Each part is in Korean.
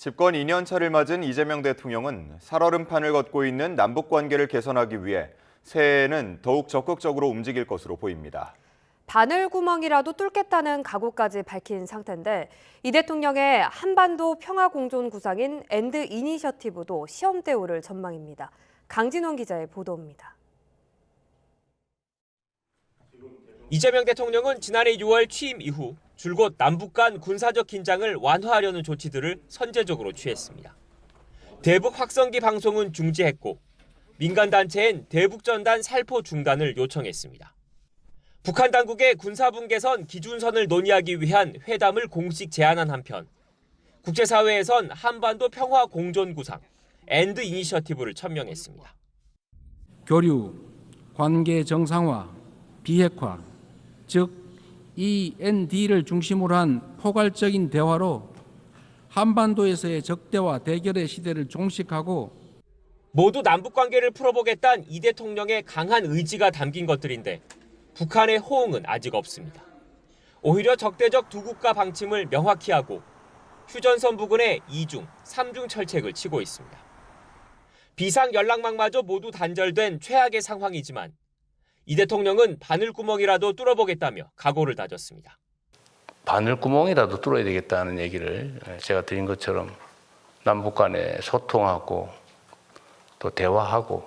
집권 2년 차를 맞은 이재명 대통령은 살얼음판을 걷고 있는 남북 관계를 개선하기 위해 새해에는 더욱 적극적으로 움직일 것으로 보입니다. 바늘구멍이라도 뚫겠다는 각오까지 밝힌 상태인데 이 대통령의 한반도 평화공존 구상인 엔드 이니셔티브도 시험대에 오를 전망입니다. 강진원 기자의 보도입니다. 이재명 대통령은 지난해 6월 취임 이후 줄곧 남북 간 군사적 긴장을 완화하려는 조치들을 선제적으로 취했습니다. 대북 확성기 방송은 중지했고 민간단체엔 대북전단 살포 중단을 요청했습니다. 북한 당국의 군사분 개선 기준선을 논의하기 위한 회담을 공식 제안한 한편 국제사회에선 한반도 평화 공존 구상 엔드 이니셔티브를 천명했습니다. 교류, 관계 정상화, 비핵화, 즉 END를 중심으로 한 포괄적인 대화로 한반도에서의 적대와 대결의 시대를 종식하고 모두 남북 관계를 풀어보겠다는 이 대통령의 강한 의지가 담긴 것들인데 북한의 호응은 아직 없습니다. 오히려 적대적 두 국가 방침을 명확히 하고 휴전선 부근에 2중, 3중 철책을 치고 있습니다. 비상 연락망마저 모두 단절된 최악의 상황이지만 이 대통령은 바늘구멍이라도 뚫어보겠다며 각오를 다졌습니다. 바늘구멍이라도 뚫어야 되겠다는 얘기를 제가 드린 것처럼 남북 간에 소통하고 또 대화하고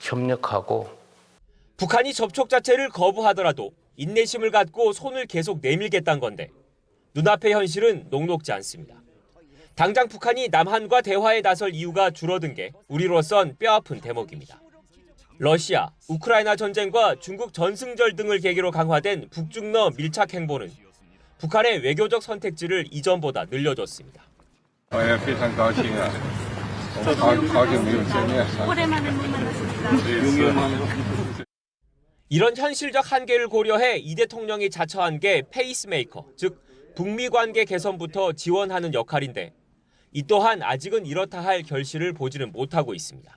협력하고 북한이 접촉 자체를 거부하더라도 인내심을 갖고 손을 계속 내밀겠다는 건데 눈앞의 현실은 녹록지 않습니다. 당장 북한이 남한과 대화에 나설 이유가 줄어든 게 우리로선 뼈아픈 대목입니다. 러시아, 우크라이나 전쟁과 중국 전승절 등을 계기로 강화된 북중러 밀착 행보는 북한의 외교적 선택지를 이전보다 늘려줬습니다. 이런 현실적 한계를 고려해 이 대통령이 자처한 게 페이스메이커, 즉 북미 관계 개선부터 지원하는 역할인데 이 또한 아직은 이렇다 할 결실을 보지는 못하고 있습니다.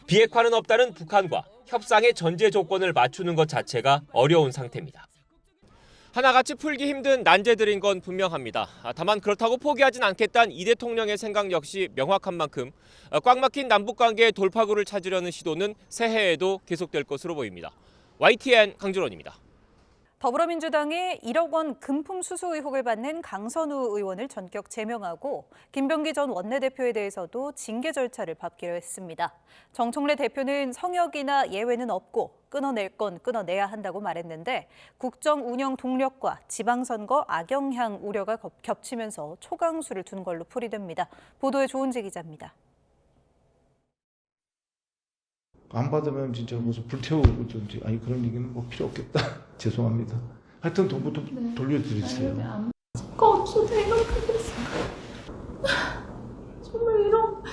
비핵화는 없다는 북한과 협상의 전제 조건을 맞추는 것 자체가 어려운 상태입니다. 하나같이 풀기 힘든 난제들인 건 분명합니다. 다만 그렇다고 포기하진 않겠다는 이 대통령의 생각 역시 명확한 만큼 꽉 막힌 남북관계의 돌파구를 찾으려는 시도는 새해에도 계속될 것으로 보입니다. YTN 강준원입니다. 더불어민주당이 1억 원 금품 수수 의혹을 받는 강선우 의원을 전격 제명하고 김병기 전 원내대표에 대해서도 징계 절차를 밟기로 했습니다. 정청래 대표는 성역이나 예외는 없고 끊어낼 건 끊어내야 한다고 말했는데 국정 운영 동력과 지방선거 악영향 우려가 겹치면서 초강수를 둔 걸로 풀이됩니다. 보도에 조은지 기자입니다. 안 받으면 진짜 무슨 불태우고 좀 아니 그런 얘기는 뭐 필요 없겠다. 죄송합니다. 하여튼 돈부터 돌려드리세요. 거 없어도 생각하겠습니다. 정말 이런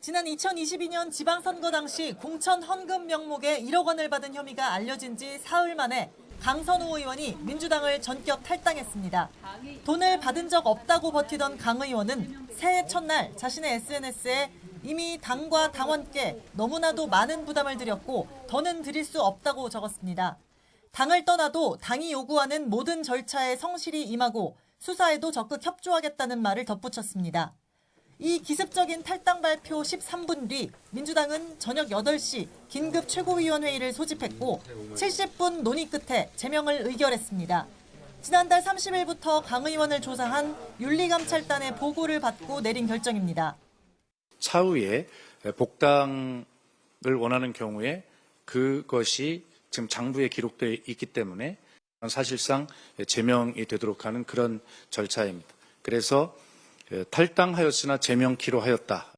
지난 2022년 지방선거 당시 공천 헌금 명목에 1억 원을 받은 혐의가 알려진 지 사흘 만에 강선우 의원이 민주당을 전격 탈당했습니다. 돈을 받은 적 없다고 버티던 강 의원은 새해 첫날 자신의 SNS에 이미 당과 당원께 너무나도 많은 부담을 드렸고 더는 드릴 수 없다고 적었습니다. 당을 떠나도 당이 요구하는 모든 절차에 성실히 임하고 수사에도 적극 협조하겠다는 말을 덧붙였습니다. 이 기습적인 탈당 발표 13분 뒤 민주당은 저녁 8시 긴급 최고위원회의를 소집했고 70분 논의 끝에 제명을 의결했습니다. 지난달 30일부터 강 의원을 조사한 윤리감찰단의 보고를 받고 내린 결정입니다. 차후에 복당을 원하는 경우에 그것이 지금 장부에 기록되어 있기 때문에 사실상 제명이 되도록 하는 그런 절차입니다. 그래서 탈당하였으나 제명키로 하였다.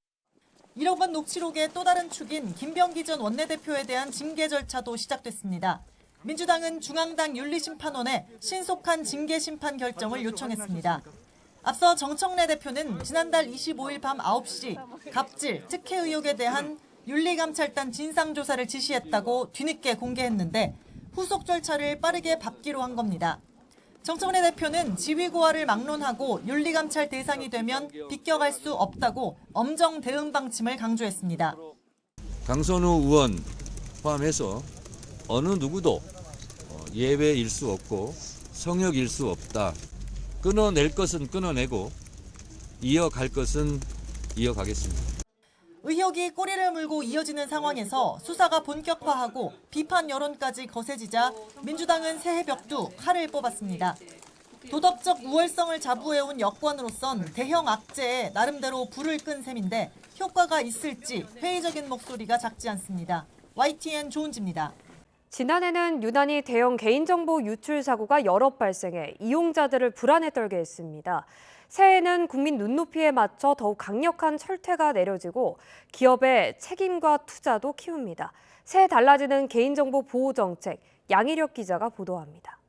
1억 원 녹취록의 또 다른 축인 김병기 전 원내대표에 대한 징계 절차도 시작됐습니다. 민주당은 중앙당 윤리심판원에 신속한 징계 심판 결정을 요청했습니다. 앞서 정청래 대표는 지난달 25일 밤 9시 갑질, 특혜 의혹에 대한 윤리감찰단 진상조사를 지시했다고 뒤늦게 공개했는데 후속 절차를 빠르게 밟기로 한 겁니다. 정청래 대표는 지위고하를 막론하고 윤리감찰 대상이 되면 비껴갈 수 없다고 엄정 대응 방침을 강조했습니다. 강선우 의원 포함해서 어느 누구도 예외일 수 없고 성역일 수 없다. 끊어낼 것은 끊어내고 이어갈 것은 이어가겠습니다. 의혹이 꼬리를 물고 이어지는 상황에서 수사가 본격화하고 비판 여론까지 거세지자 민주당은 새해 벽두 칼을 뽑았습니다. 도덕적 우월성을 자부해온 여권으로선 대형 악재에 나름대로 불을 끈 셈인데 효과가 있을지 회의적인 목소리가 작지 않습니다. YTN 조은지입니다. 지난해는 유난히 대형 개인정보 유출 사고가 여러 발생해 이용자들을 불안에 떨게 했습니다. 새해에는 국민 눈높이에 맞춰 더욱 강력한 철퇴가 내려지고 기업의 책임과 투자도 키웁니다. 새해 달라지는 개인정보 보호 정책, 양희력 기자가 보도합니다.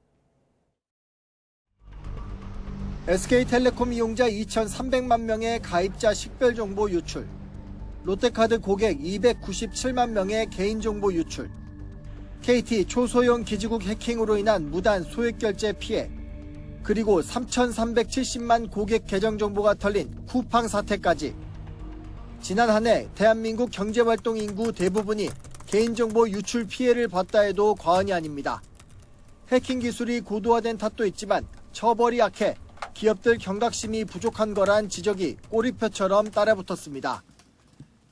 SK텔레콤 이용자 2,300만 명의 가입자 식별 정보 유출, 롯데카드 고객 297만 명의 개인정보 유출, KT 초소형 기지국 해킹으로 인한 무단 소액 결제 피해, 그리고 3,370만 고객 계정 정보가 털린 쿠팡 사태까지. 지난 한 해 대한민국 경제활동 인구 대부분이 개인정보 유출 피해를 봤다 해도 과언이 아닙니다. 해킹 기술이 고도화된 탓도 있지만 처벌이 약해 기업들 경각심이 부족한 거란 지적이 꼬리표처럼 따라붙었습니다.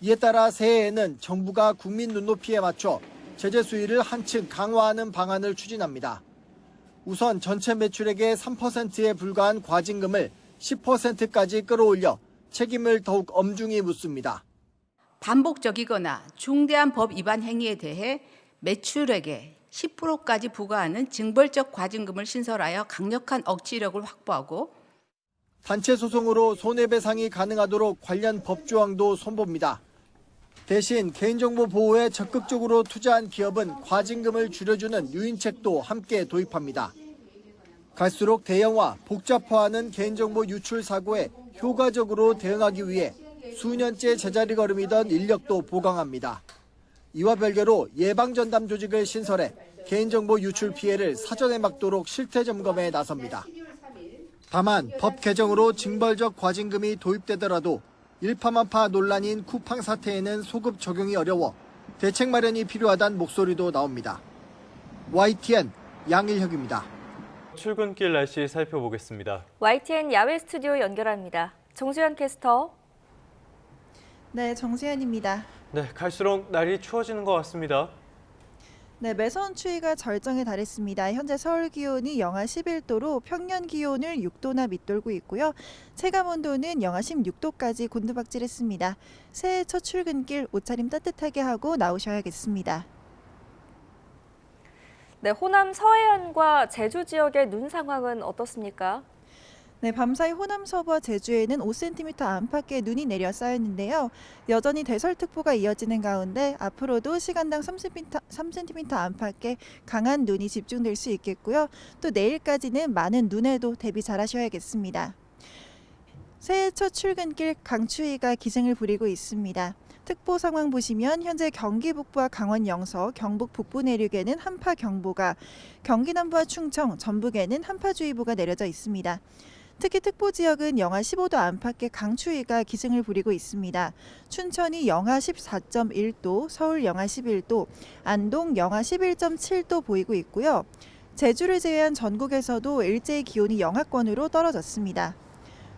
이에 따라 새해에는 정부가 국민 눈높이에 맞춰 제재 수위를 한층 강화하는 방안을 추진합니다. 우선 전체 매출액의 3%에 불과한 과징금을 10%까지 끌어올려 책임을 더욱 엄중히 묻습니다. 반복적이거나 중대한 법 위반 행위에 대해 매출액의 10%까지 부과하는 징벌적 과징금을 신설하여 강력한 억지력을 확보하고 단체 소송으로 손해배상이 가능하도록 관련 법조항도 손봅니다. 대신 개인정보 보호에 적극적으로 투자한 기업은 과징금을 줄여주는 유인책도 함께 도입합니다. 갈수록 대형화, 복잡화하는 개인정보 유출 사고에 효과적으로 대응하기 위해 수년째 제자리 걸음이던 인력도 보강합니다. 이와 별개로 예방전담 조직을 신설해 개인정보 유출 피해를 사전에 막도록 실태 점검에 나섭니다. 다만 법 개정으로 징벌적 과징금이 도입되더라도 일파만파 논란인 쿠팡 사태에는 소급 적용이 어려워 대책 마련이 필요하다는 목소리도 나옵니다. YTN 양일혁입니다. 출근길 날씨 살펴보겠습니다. YTN 야외 스튜디오 연결합니다. 정수현 캐스터. 네, 정수현입니다. 네, 갈수록 날이 추워지는 것 같습니다. 네, 매서운 추위가 절정에 달했습니다. 현재 서울 기온이 영하 11도로 평년 기온을 6도나 밑돌고 있고요. 체감 온도는 영하 16도까지 곤두박질했습니다. 새해 첫 출근길 옷차림 따뜻하게 하고 나오셔야겠습니다. 네, 호남 서해안과 제주 지역의 눈 상황은 어떻습니까? 네, 밤사이 호남 서부와 제주에는 5cm 안팎의 눈이 내려 쌓였는데요. 여전히 대설특보가 이어지는 가운데 앞으로도 시간당 3cm 안팎의 강한 눈이 집중될 수 있겠고요. 또 내일까지는 많은 눈에도 대비 잘 하셔야겠습니다. 새해 첫 출근길 강추위가 기승을 부리고 있습니다. 특보 상황 보시면 현재 경기 북부와 강원 영서, 경북 북부 내륙에는 한파경보가, 경기 남부와 충청, 전북에는 한파주의보가 내려져 있습니다. 특히 특보 지역은 영하 15도 안팎의 강추위가 기승을 부리고 있습니다. 춘천이 영하 14.1도, 서울 영하 11도, 안동 영하 11.7도 보이고 있고요. 제주를 제외한 전국에서도 일제히 기온이 영하권으로 떨어졌습니다.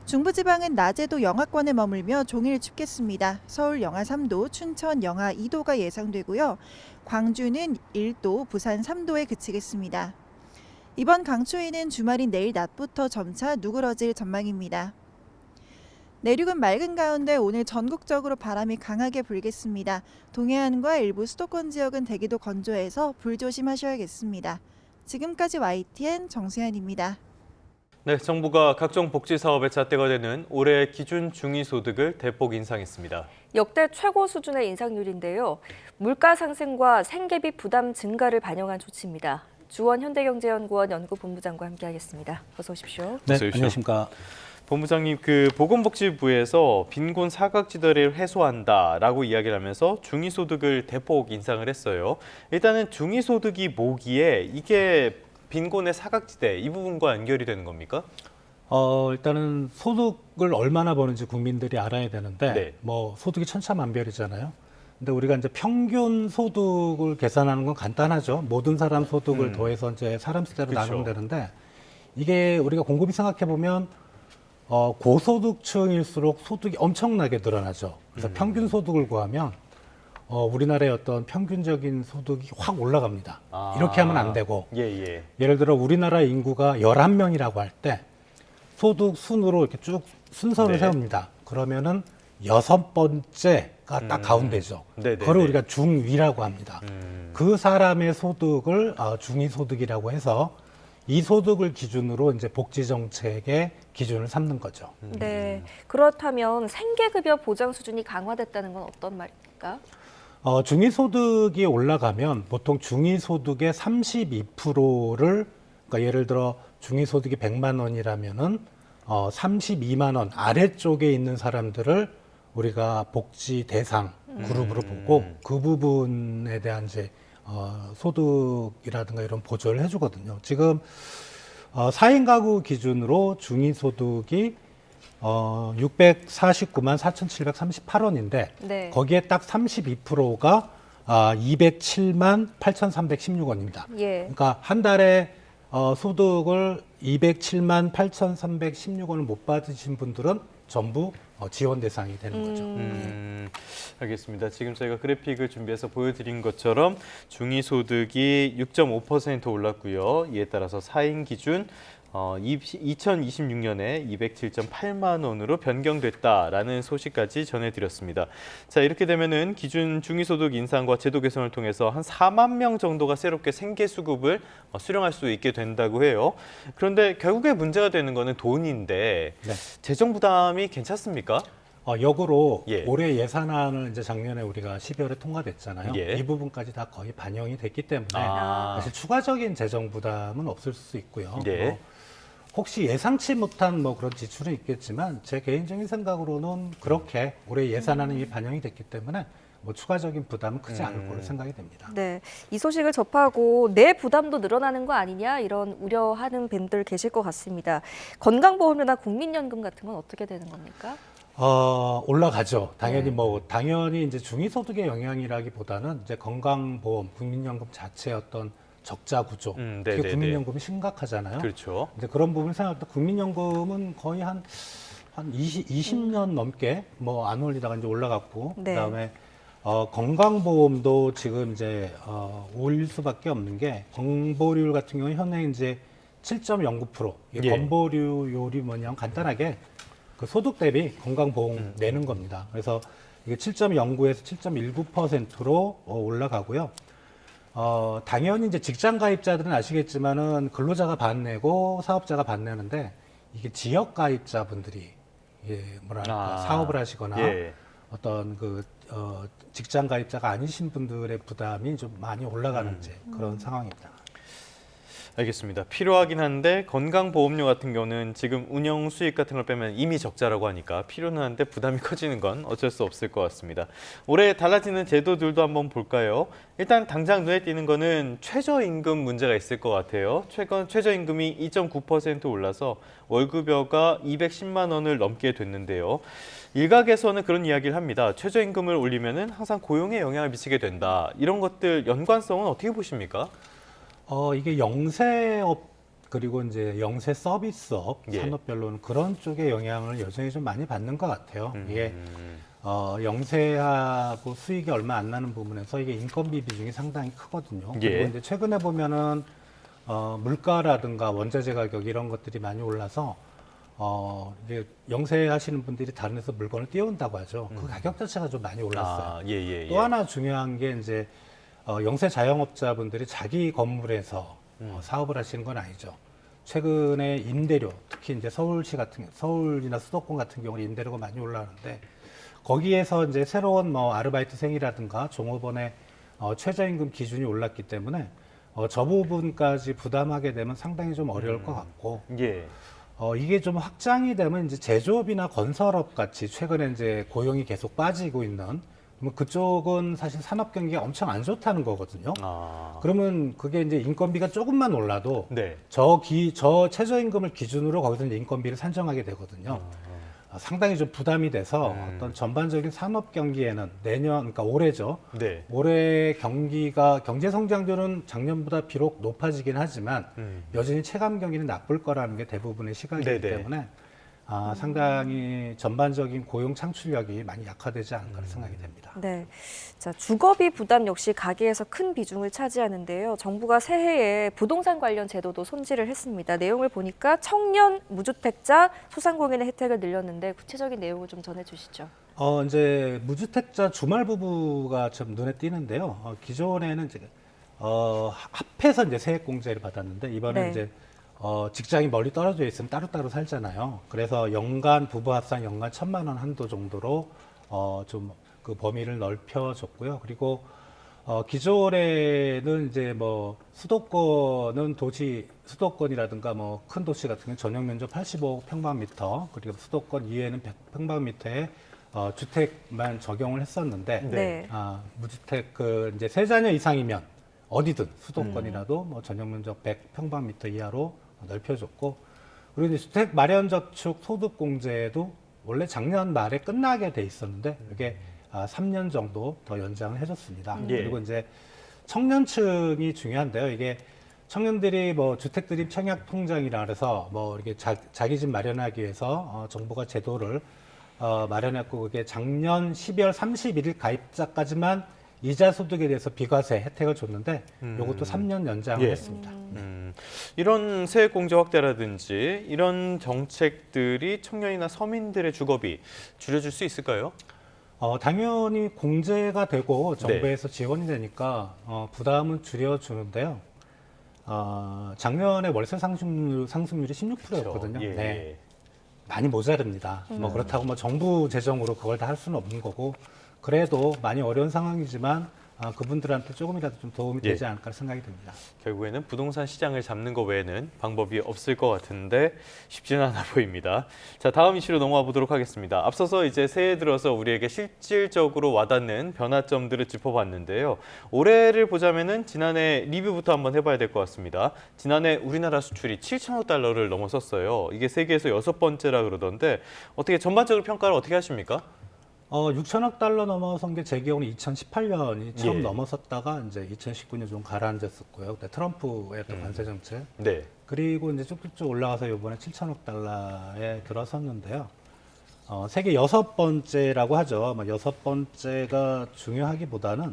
중부지방은 낮에도 영하권에 머물며 종일 춥겠습니다. 서울 영하 3도, 춘천 영하 2도가 예상되고요. 광주는 1도, 부산 3도에 그치겠습니다. 이번 강추위는 주말인 내일 낮부터 점차 누그러질 전망입니다. 내륙은 맑은 가운데 오늘 전국적으로 바람이 강하게 불겠습니다. 동해안과 일부 수도권 지역은 대기도 건조해서 불조심하셔야겠습니다. 지금까지 YTN 정수현입니다. 네, 정부가 각종 복지 사업의 잣대가 되는 올해 기준 중위소득을 대폭 인상했습니다. 역대 최고 수준의 인상률인데요. 물가 상승과 생계비 부담 증가를 반영한 조치입니다. 주원 현대경제연구원 연구본부장과 함께하겠습니다. 어서 오십시오. 네, 안녕하십니까. 본부장님, 보건복지부에서 빈곤 사각지대를 해소한다라고 이야기를 하면서 중위소득을 대폭 인상을 했어요. 일단은 중위소득이 뭐기에 이게 빈곤의 사각지대 이 부분과 연결이 되는 겁니까? 일단은 소득을 얼마나 버는지 국민들이 알아야 되는데 네. 소득이 천차만별이잖아요. 근데 우리가 이제 평균 소득을 계산하는 건 간단하죠. 모든 사람 소득을 더해서 이제 사람 수대로 그렇죠. 나누면 되는데 이게 우리가 곰곰이 생각해 보면 고소득층일수록 소득이 엄청나게 늘어나죠. 그래서 평균 소득을 구하면 우리나라의 어떤 평균적인 소득이 확 올라갑니다. 이렇게 하면 안 되고 예를 들어 우리나라 인구가 11명이라고 할 때 소득 순으로 이렇게 쭉 순서를 세웁니다. 그러면은 6번째가 딱 가운데죠. 그걸 우리가 중위라고 합니다. 그 사람의 소득을 중위소득이라고 해서 이 소득을 기준으로 이제 복지정책의 기준을 삼는 거죠. 네. 그렇다면 생계급여 보장 수준이 강화됐다는 건 어떤 말입니까? 중위소득이 올라가면 보통 중위소득의 32%를 그러니까 예를 들어 중위소득이 100만 원이라면은 32만 원 아래쪽에 있는 사람들을 우리가 복지 대상 그룹으로 보고 그 부분에 대한 이제 소득이라든가 이런 보조를 해주거든요. 지금 4인 가구 기준으로 중위소득이 649만 4,738원인데 네. 거기에 딱 32%가 207만 8,316원입니다. 예. 그러니까 한 달에 소득을 207만 8,316원을 못 받으신 분들은 전부 지원 대상이 되는 거죠. 알겠습니다. 지금 저희가 그래픽을 준비해서 보여드린 것처럼 중위소득이 6.5% 올랐고요. 이에 따라서 4인 기준 2026년에 207.8만 원으로 변경됐다라는 소식까지 전해드렸습니다. 자, 이렇게 되면은 기준 중위소득 인상과 제도 개선을 통해서 한 4만 명 정도가 새롭게 생계수급을 수령할 수 있게 된다고 해요. 그런데 결국에 문제가 되는 거는 돈인데 재정 부담이 괜찮습니까? 역으로 올해 예산안을 이제 작년에 우리가 12월에 통과됐잖아요. 이 부분까지 다 거의 반영이 됐기 때문에 사실 추가적인 재정 부담은 없을 수 있고요. 혹시 예상치 못한 그런 지출은 있겠지만 제 개인적인 생각으로는 그렇게 올해 예산안은 이미 반영이 됐기 때문에 추가적인 부담은 크지 않을 거로 생각이 됩니다. 네, 이 소식을 접하고 내 부담도 늘어나는 거 아니냐 이런 우려하는 분들 계실 것 같습니다. 건강보험료나 국민연금 같은 건 어떻게 되는 겁니까? 올라가죠. 당연히 당연히 이제 중위소득의 영향이라기보다는 이제 건강보험, 국민연금 자체의 어떤 적자 구조, 특히 국민연금이 심각하잖아요. 그렇죠. 이제 그런 부분 생각할 때 국민연금은 거의 한 20년 넘게 안 올리다가 이제 올라갔고, 그다음에 건강보험도 지금 이제 올릴 수밖에 없는 게 건보료율 같은 경우는 현행 이제 7.09%. 이게 건보료율이 뭐냐면 간단하게 그 소득 대비 건강보험 내는 겁니다. 그래서 이게 7.09에서 7.19%로 올라가고요. 당연히 이제 직장 가입자들은 아시겠지만은 근로자가 반내고 사업자가 반내는데 이게 지역 가입자분들이 사업을 하시거나 어떤 직장 가입자가 아니신 분들의 부담이 좀 많이 올라가는 그런 상황입니다. 알겠습니다. 필요하긴 한데 건강보험료 같은 경우는 지금 운영 수익 같은 걸 빼면 이미 적자라고 하니까 필요는 한데 부담이 커지는 건 어쩔 수 없을 것 같습니다. 올해 달라지는 제도들도 한번 볼까요? 일단 당장 눈에 띄는 거는 최저임금 문제가 있을 것 같아요. 최근 최저임금이 2.9% 올라서 월급여가 210만 원을 넘게 됐는데요. 일각에서는 그런 이야기를 합니다. 최저임금을 올리면은 항상 고용에 영향을 미치게 된다. 이런 것들 연관성은 어떻게 보십니까? 이게 영세업 그리고 이제 영세 서비스업 산업별로는 그런 쪽의 영향을 여전히 좀 많이 받는 것 같아요. 이게 영세하고 수익이 얼마 안 나는 부분에서 이게 인건비 비중이 상당히 크거든요. 그리고 이제 최근에 보면은 물가라든가 원자재 가격 이런 것들이 많이 올라서 이게 영세하시는 분들이 다른 데서 물건을 띄워온다고 하죠. 그 가격 자체가 좀 많이 올랐어요. 또 하나 중요한 게 이제 영세 자영업자분들이 자기 건물에서 사업을 하시는 건 아니죠. 최근에 임대료, 특히 이제 서울이나 수도권 같은 경우는 임대료가 많이 올라가는데 거기에서 이제 새로운 아르바이트생이라든가 종업원의 최저임금 기준이 올랐기 때문에 저 부분까지 부담하게 되면 상당히 좀 어려울 것 같고 이게 좀 확장이 되면 이제 제조업이나 건설업 같이 최근에 이제 고용이 계속 빠지고 있는 그쪽은 사실 산업 경기가 엄청 안 좋다는 거거든요. 그러면 그게 이제 인건비가 조금만 올라도 저 최저임금을 기준으로 거기서 이제 인건비를 산정하게 되거든요. 상당히 좀 부담이 돼서 어떤 전반적인 산업 경기에는 그러니까 올해죠. 올해 경제 성장률은 작년보다 비록 높아지긴 하지만 여전히 체감 경기는 나쁠 거라는 게 대부분의 시각이기 때문에 상당히 전반적인 고용 창출력이 많이 약화되지 않을까 생각이 됩니다. 네. 자, 주거비 부담 역시 가계에서 큰 비중을 차지하는데요. 정부가 새해에 부동산 관련 제도도 손질을 했습니다. 내용을 보니까 청년, 무주택자, 소상공인의 혜택을 늘렸는데 구체적인 내용을 좀 전해주시죠. 이제 무주택자 주말 부부가 좀 눈에 띄는데요. 기존에는 이제 합해서 이제 세액공제를 받았는데 이번에 네. 이제 직장이 멀리 떨어져 있으면 따로따로 살잖아요. 그래서 연간 부부 합산 연간 1,000만 원 한도 정도로 좀 그 범위를 넓혀줬고요. 그리고 기존에는 이제 뭐 수도권은 수도권이라든가 뭐 큰 도시 같은 경우 전용 면적 85평방미터 그리고 수도권 이외에는 100평방미터의 주택만 적용을 했었는데 네. 무주택 이제 3자녀 이상이면 어디든 수도권이라도 뭐 전용 면적 100평방미터 이하로 넓혀줬고 그리고 이제 주택 마련 저축 소득 공제도 원래 작년 말에 끝나게 돼 있었는데 이게 3년 정도 더 연장을 해줬습니다. 그리고 이제 청년층이 중요한데요. 이게 청년들이 뭐 주택드립 청약 통장이라 그래서 뭐 이렇게 자기 집 마련하기 위해서 정부가 제도를 마련했고 그게 작년 12월 31일 가입자까지만 이자 소득에 대해서 비과세 혜택을 줬는데 이것도 3년 연장을 했습니다. 이런 세액공제 확대라든지 이런 정책들이 청년이나 서민들의 주거비 줄여줄 수 있을까요? 당연히 공제가 되고 정부에서 지원이 되니까 부담은 줄여주는데요. 작년에 월세 상승률이 16%였거든요. 그렇죠. 예. 네. 많이 모자릅니다. 뭐 그렇다고 뭐 정부 재정으로 그걸 다 할 수는 없는 거고 그래도 많이 어려운 상황이지만 그분들한테 조금이라도 좀 도움이 되지 않을까 생각이 듭니다. 결국에는 부동산 시장을 잡는 것 외에는 방법이 없을 것 같은데 쉽지는 않아 보입니다. 자, 다음 이슈로 넘어가 보도록 하겠습니다. 앞서서 이제 새해 들어서 우리에게 실질적으로 와닿는 변화점들을 짚어봤는데요. 올해를 보자면은 지난해 리뷰부터 한번 해봐야 될 것 같습니다. 지난해 우리나라 수출이 7천억 달러를 넘어섰어요. 이게 세계에서 6번째라 그러던데 어떻게 전반적으로 평가를 어떻게 하십니까? 6천억 달러 넘어선 게 제 기억으로는 2018년이 처음 넘어섰다가 이제 2019년 좀 가라앉았었고요. 그때 트럼프의 또 관세 정책. 네. 그리고 이제 쭉쭉쭉 올라가서 이번에 7천억 달러에 들어섰는데요. 세계 6번째라고 하죠. 뭐 6번째가 중요하기보다는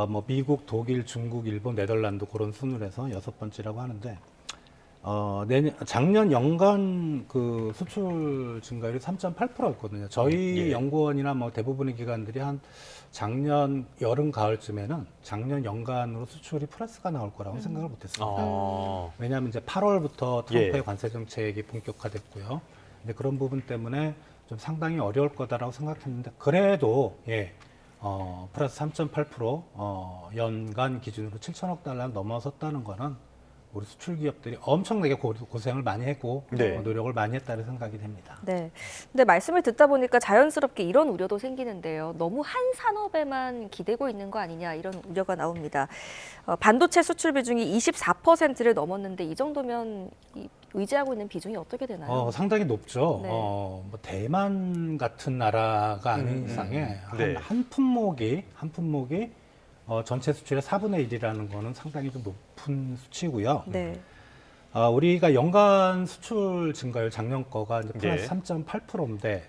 뭐 미국, 독일, 중국, 일본, 네덜란드 그런 순으로 해서 6번째라고 하는데 작년 연간 그 수출 증가율이 3.8%였거든요. 저희 연구원이나 뭐 대부분의 기관들이 한 작년 여름 가을쯤에는 작년 연간으로 수출이 플러스가 나올 거라고 생각을 못했습니다. 왜냐하면 이제 8월부터 트럼프의 관세 정책이 본격화됐고요. 근데 그런 부분 때문에 좀 상당히 어려울 거다라고 생각했는데 그래도 플러스 3.8% 연간 기준으로 7천억 달러 넘어섰다는 거는 우리 수출 기업들이 엄청나게 고생을 많이 했고 노력을 많이 했다는 생각이 됩니다. 네. 근데 말씀을 듣다 보니까 자연스럽게 이런 우려도 생기는데요. 너무 한 산업에만 기대고 있는 거 아니냐 이런 우려가 나옵니다. 반도체 수출 비중이 24%를 넘었는데 이 정도면 의지하고 있는 비중이 어떻게 되나요? 상당히 높죠. 네. 뭐 대만 같은 나라가 아닌 이상에 한 품목이 전체 수출의 4분의 1이라는 거는 상당히 좀 높은 수치고요. 네. 우리가 연간 수출 증가율 작년 거가 이제 플러스 3.8%인데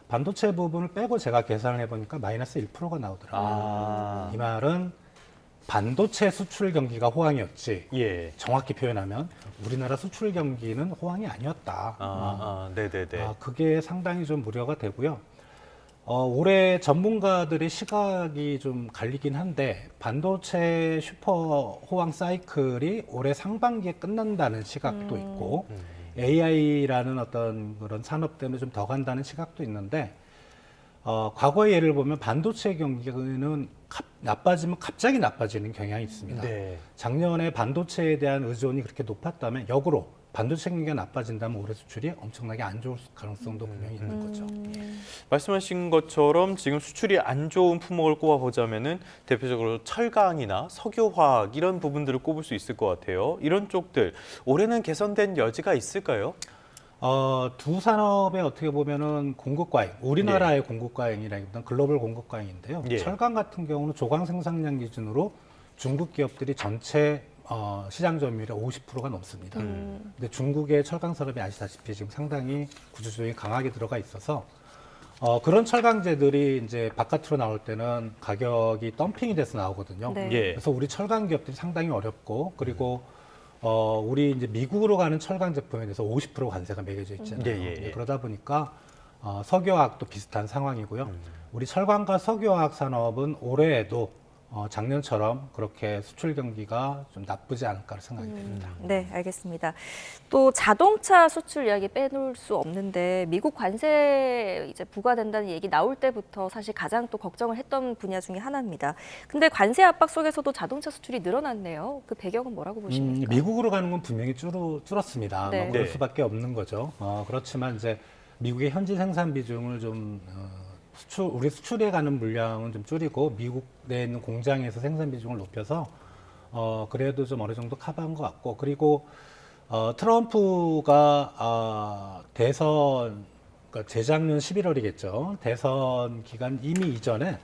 반도체 부분을 빼고 제가 계산을 해보니까 마이너스 1%가 나오더라고요. 이 말은 반도체 수출 경기가 호황이었지. 정확히 표현하면 우리나라 수출 경기는 호황이 아니었다. 네네네. 그게 상당히 좀 우려가 되고요. 올해 전문가들의 시각이 좀 갈리긴 한데 반도체 슈퍼 호황 사이클이 올해 상반기에 끝난다는 시각도 있고 AI라는 어떤 그런 산업 때문에 좀 더 간다는 시각도 있는데 과거의 예를 보면 반도체 경기는 나빠지면 갑자기 나빠지는 경향이 있습니다. 작년에 반도체에 대한 의존이 그렇게 높았다면 역으로 반도체 경기가 나빠진다면 올해 수출이 엄청나게 안 좋을 가능성도 분명히 있는 거죠. 말씀하신 것처럼 지금 수출이 안 좋은 품목을 꼽아보자면은 대표적으로 철강이나 석유화학 이런 부분들을 꼽을 수 있을 것 같아요. 이런 쪽들 올해는 개선된 여지가 있을까요? 두 산업의 어떻게 보면은 공급 과잉, 우리나라의 공급 과잉이라기보다는 글로벌 공급 과잉인데요. 철강 같은 경우는 조강 생산량 기준으로 중국 기업들이 전체 시장 점유율의 50%가 넘습니다. 근데 중국의 철강 산업이 아시다시피 지금 상당히 구조조정이 강하게 들어가 있어서 그런 철강제들이 이제 바깥으로 나올 때는 가격이 덤핑이 돼서 나오거든요. 네. 그래서 우리 철강 기업들이 상당히 어렵고 그리고 우리 이제 미국으로 가는 철강 제품에 대해서 50% 관세가 매겨져 있잖아요. 그러다 보니까 석유화학도 비슷한 상황이고요. 우리 철강과 석유화학 산업은 올해에도 작년처럼 그렇게 수출 경기가 좀 나쁘지 않을까 생각이 됩니다. 네, 알겠습니다. 또 자동차 수출 이야기 빼놓을 수 없는데 미국 관세 이제 부과된다는 얘기 나올 때부터 사실 가장 또 걱정을 했던 분야 중에 하나입니다. 근데 관세 압박 속에서도 자동차 수출이 늘어났네요. 그 배경은 뭐라고 보십니까? 미국으로 가는 건 분명히 줄었습니다. 네. 그럴 수밖에 없는 거죠. 그렇지만 이제 미국의 현지 생산 비중을 좀 우리 수출에 가는 물량은 좀 줄이고 미국 내에 있는 공장에서 생산 비중을 높여서 그래도 좀 어느 정도 커버한 것 같고 그리고 트럼프가 대선 그러니까 재작년 11월이겠죠. 대선 기간 이미 이전에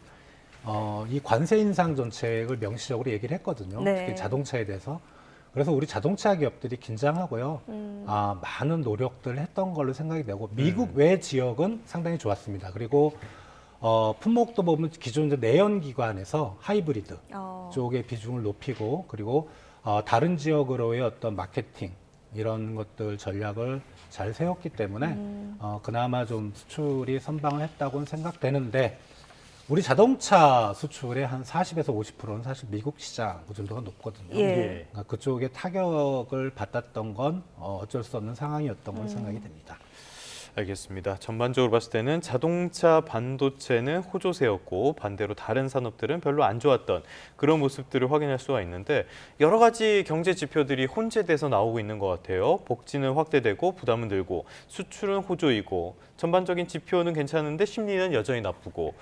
이 관세 인상 정책을 명시적으로 얘기를 했거든요. 네. 특히 자동차에 대해서. 그래서 우리 자동차 기업들이 긴장하고요. 많은 노력들을 했던 걸로 생각이 되고 미국 외 지역은 상당히 좋았습니다. 그리고 품목도 보면 기존 내연기관에서 하이브리드 쪽의 비중을 높이고 그리고 다른 지역으로의 어떤 마케팅 이런 것들 전략을 잘 세웠기 때문에 그나마 좀 수출이 선방을 했다고는 생각되는데 우리 자동차 수출의 한 40에서 50%는 사실 미국 시장 그 정도가 높거든요. 그러니까 그쪽에 타격을 받았던 건 어쩔 수 없는 상황이었던 건 생각이 됩니다. 알겠습니다. 전반적으로 봤을 때는 자동차, 반도체는 호조세였고 반대로 다른 산업들은 별로 안 좋았던 그런 모습들을 확인할 수가 있는데 여러 가지 경제 지표들이 혼재돼서 나오고 있는 것 같아요. 복지는 확대되고 부담은 늘고 수출은 호조이고 전반적인 지표는 괜찮은데 심리는 여전히 나쁘고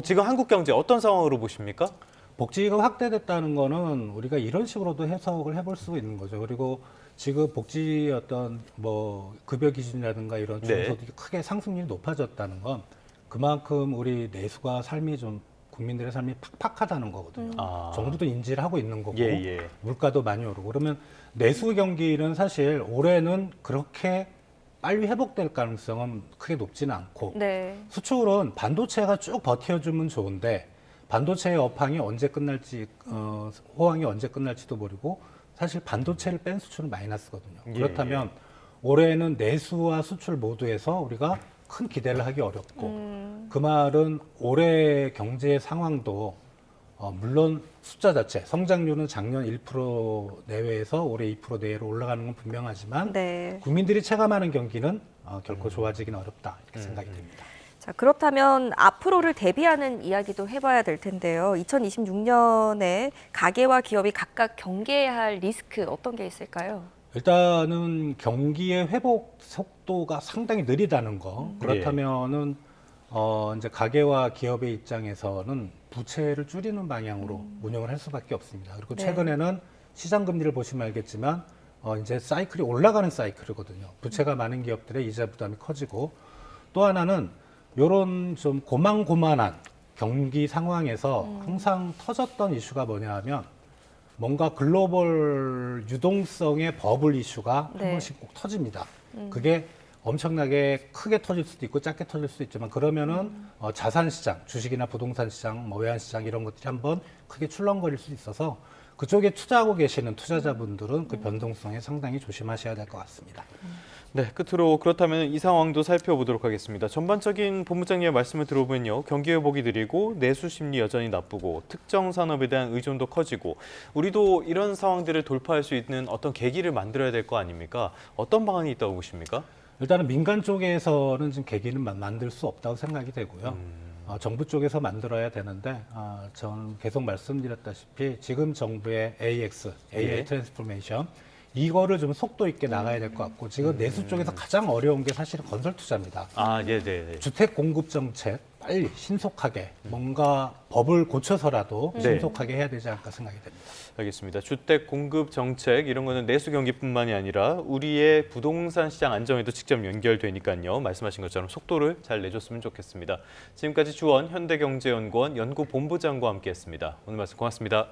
지금 한국 경제 어떤 상황으로 보십니까? 복지가 확대됐다는 거는 우리가 이런 식으로도 해석을 해볼 수 있는 거죠. 그리고 지금 복지 어떤 급여 기준이라든가 이런 중소득이 크게 상승률이 높아졌다는 건 그만큼 우리 내수가 삶이 좀 국민들의 삶이 팍팍하다는 거거든요. 정부도 인지를 하고 있는 거고 물가도 많이 오르고 그러면 내수 경기는 사실 올해는 그렇게 빨리 회복될 가능성은 크게 높지는 않고 수출은 반도체가 쭉 버텨주면 좋은데 반도체의 업황이 언제 끝날지 호황이 언제 끝날지도 모르고 사실 반도체를 뺀 수출은 마이너스거든요. 그렇다면 올해는 내수와 수출 모두에서 우리가 큰 기대를 하기 어렵고 그 말은 올해 경제 상황도 물론 숫자 자체 성장률은 작년 1% 내외에서 올해 2% 내외로 올라가는 건 분명하지만 국민들이 체감하는 경기는 결코 좋아지기는 어렵다 이렇게 생각이 됩니다. 자, 그렇다면 앞으로를 대비하는 이야기도 해봐야 될 텐데요. 2026년에 가계와 기업이 각각 경계해야 할 리스크 어떤 게 있을까요? 일단은 경기의 회복 속도가 상당히 느리다는 거. 그렇다면은 이제 가계와 기업의 입장에서는 부채를 줄이는 방향으로 운영을 할 수밖에 없습니다. 그리고 최근에는 시장 금리를 보시면 알겠지만 이제 사이클이 올라가는 사이클이거든요. 부채가 많은 기업들의 이자 부담이 커지고 또 하나는 요런 좀 고만고만한 경기 상황에서 항상 터졌던 이슈가 뭐냐 하면 뭔가 글로벌 유동성의 버블 이슈가 한 번씩 꼭 터집니다. 그게 엄청나게 크게 터질 수도 있고 작게 터질 수도 있지만 그러면은 자산 시장, 주식이나 부동산 시장, 외환 시장 이런 것들이 한번 크게 출렁거릴 수 있어서 그쪽에 투자하고 계시는 투자자분들은 그 변동성에 상당히 조심하셔야 될 것 같습니다. 네, 끝으로 그렇다면 이 상황도 살펴보도록 하겠습니다. 전반적인 본부장님의 말씀을 들어보면요. 경기 회복이 느리고 내수 심리 여전히 나쁘고 특정 산업에 대한 의존도 커지고 우리도 이런 상황들을 돌파할 수 있는 어떤 계기를 만들어야 될 거 아닙니까? 어떤 방안이 있다고 보십니까? 일단은 민간 쪽에서는 지금 계기는 만들 수 없다고 생각이 되고요. 정부 쪽에서 만들어야 되는데 저는 계속 말씀드렸다시피 지금 정부의 AX, AI 트랜스포메이션 이거를 좀 속도 있게 나가야 될 것 같고 지금 내수 쪽에서 가장 어려운 게 사실은 건설 투자입니다. 주택 공급 정책 빨리 신속하게 뭔가 법을 고쳐서라도 신속하게 해야 되지 않을까 생각이 됩니다. 알겠습니다. 주택 공급 정책 이런 거는 내수 경기뿐만이 아니라 우리의 부동산 시장 안정에도 직접 연결되니까요. 말씀하신 것처럼 속도를 잘 내줬으면 좋겠습니다. 지금까지 주원 현대경제연구원 연구본부장과 함께했습니다. 오늘 말씀 고맙습니다.